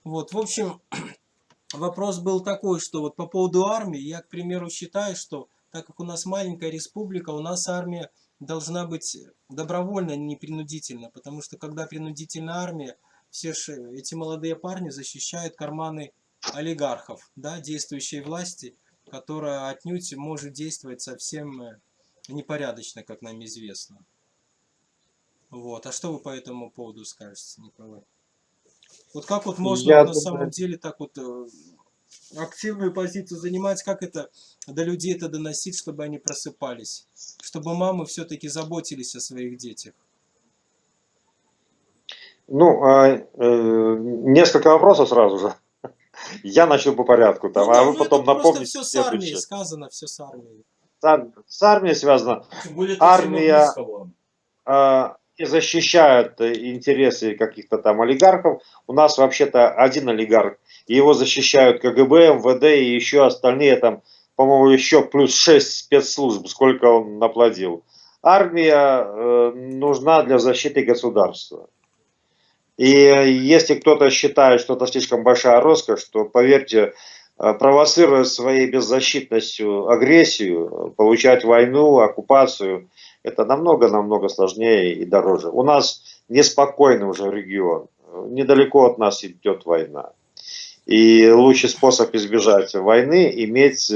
Вот, в общем, вопрос был такой, что вот по поводу армии, я, к примеру, считаю, что так как у нас маленькая республика, у нас армия должна быть добровольно, а не принудительно, потому что когда принудительная армия, все же эти молодые парни защищают карманы олигархов, да, действующей власти, которая отнюдь может действовать совсем непорядочно, как нам известно. Вот, а что вы по этому поводу скажете, Николай? Вот как вот можно Я вот на самом думаю, деле так вот активную позицию занимать, как это до людей это доносить, чтобы они просыпались, чтобы мамы все-таки заботились о своих детях. ну, несколько вопросов сразу же. Я начну по порядку, Ну там, а да, вы ну это потом просто напомните все с армией следующее. сказано, все с армией. С армией связано. Тем более это тема Армия близко вам. не защищает интересы каких-то там олигархов. У нас вообще-то один олигарх, и его защищают КГБ, МВД и еще остальные там, по-моему, еще плюс 6 спецслужб, сколько он наплодил. Армия нужна для защиты государства. И если кто-то считает, что это слишком большая роскошь, то, поверьте, провоцируя своей беззащитностью агрессию, получать войну, оккупацию, это намного-намного сложнее и дороже. У нас неспокойный уже регион, недалеко от нас идет война. И лучший способ избежать войны – иметь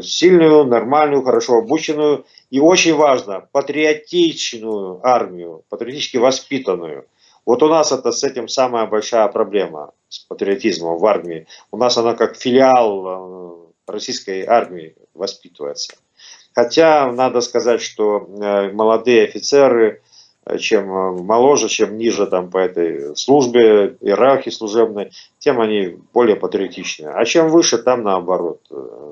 сильную, нормальную, хорошо обученную и, очень важно, патриотичную армию, патриотически воспитанную. Вот у нас это с этим самая большая проблема, с патриотизмом в армии. У нас она как филиал российской армии воспитывается. Хотя надо сказать, что молодые офицеры, чем моложе, чем ниже там по этой службе, иерархии служебной, тем они более патриотичны. А чем выше, там наоборот.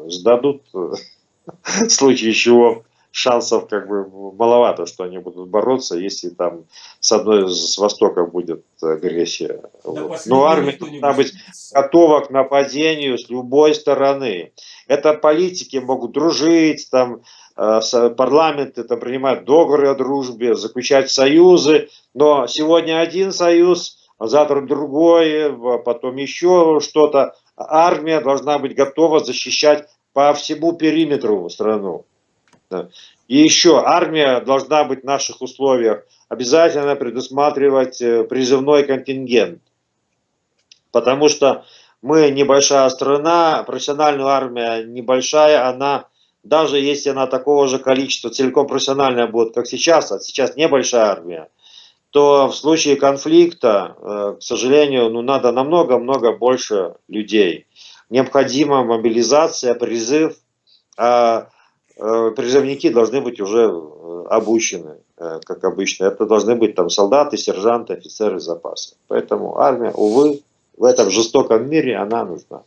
Сдадут, в случае чего шансов как бы маловато, что они будут бороться, если там с востока будет агрессия. До Вот. Но последнего армия никто не должна будет быть биться. готова к нападению с любой стороны. Это политики могут дружить, там, парламенты там, принимать договоры о дружбе, заключать союзы, но сегодня один союз, а завтра другой, потом еще что-то. Армия должна быть готова защищать по всему периметру страну. Да. И еще армия должна быть в наших условиях обязательно предусматривать призывной контингент, потому что мы небольшая страна, профессиональная армия небольшая, она даже если она такого же количества целиком профессиональная будет, как сейчас, а сейчас небольшая армия, то в случае конфликта, к сожалению, ну, надо намного-много больше людей. Необходима мобилизация, призыв, а призывники должны быть уже обучены, как обычно. Это должны быть там солдаты, сержанты, офицеры запаса. Поэтому армия, увы, в этом жестоком мире она нужна.